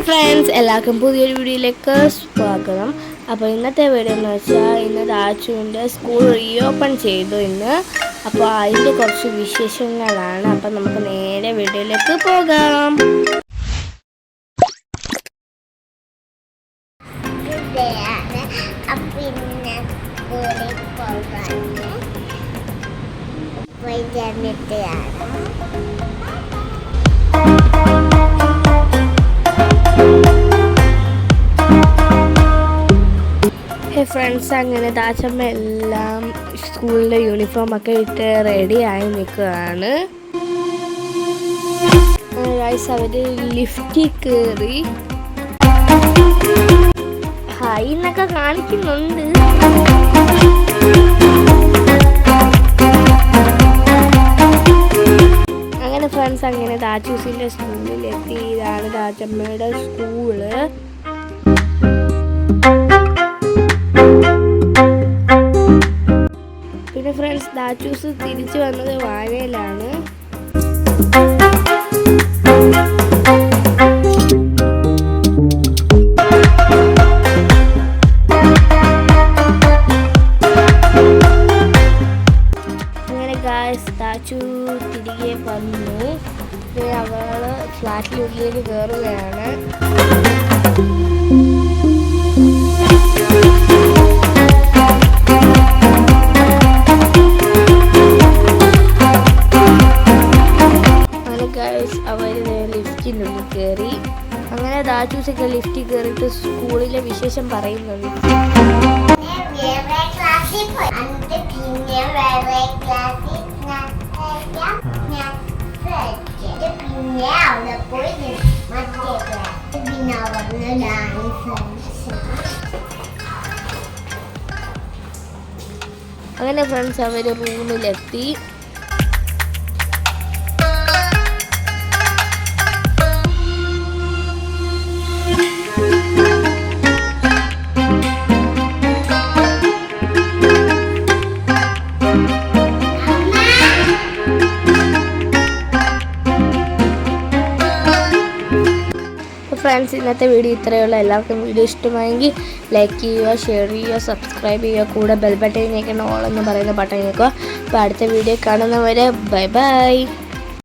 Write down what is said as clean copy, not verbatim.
Friends, എല്ലാവർക്കും പുതിയൊരു വീഡിയോയിലേക്ക് സ്വാഗതം. അപ്പോൾ ഇന്നത്തെ വീഡിയോ എന്ന് വെച്ചാൽ ഇന്ന് ദാച്ചുവിൻ്റെ സ്കൂൾ റീഓപ്പൺ ചെയ്തു ഇന്ന്. അപ്പോൾ അതിൻ്റെ കുറച്ച് വിശേഷങ്ങളാണ്. അപ്പം നമുക്ക് നേരെ വീഡിയോയിലേക്ക് പോകാം. ഫ്രണ്ട്സ്, അങ്ങനെ ദാച്ചമ്മ എല്ലാം സ്കൂളിലെ യൂണിഫോമൊക്കെ ഇട്ട് റെഡിയായി നിൽക്കുകയാണ്. അവർ ലിഫ്റ്റിൽ കയറി ഹായ് എന്നൊക്കെ കാണിക്കുന്നുണ്ട്. അങ്ങനെ ഫ്രണ്ട്സ്, അങ്ങനെ ദാച്ചൂസിൻ്റെ സ്കൂളിലെത്തി. ഇതാണ് ദാച്ചമ്മയുടെ സ്കൂള്. പിന്നെ ഫ്രണ്ട്സ്, ദാച്ചൂസ് തിരിച്ചു വന്നത് വാഴയിലാണ്. അങ്ങനെ ഗായ്സ്, ദാച്ചു തിരികെ വന്നു. അവള് ഫ്ലാറ്റിനുള്ളിൽ കയറുകയാണ്. അവർ ലിഫ്റ്റിനുള്ളിൽ കയറി. അങ്ങനെ ദാച്ചൂസൊക്കെ ലിഫ്റ്റിൽ കയറിയിട്ട് സ്കൂളിലെ വിശേഷം പറയുന്നുണ്ട്. അങ്ങനെ ഫ്രണ്ട്സ്, അവർ റൂമിലെത്തി. ഫ്രണ്ട്സ്, ഇന്നത്തെ വീഡിയോ ഇത്രയുള്ള. എല്ലാവർക്കും വീഡിയോ ഇഷ്ടമായെങ്കിൽ ലൈക്ക് ചെയ്യുക, ഷെയർ ചെയ്യുക, സബ്സ്ക്രൈബ് ചെയ്യുക. കൂടെ ബെൽ ബട്ടൺ ഞെക്കണം, ഓൾ എന്ന് പറയുന്ന ബട്ടൺ ഞെക്കുക. അപ്പോൾ അടുത്ത വീഡിയോ കാണുന്നവരെ ബൈ ബൈ.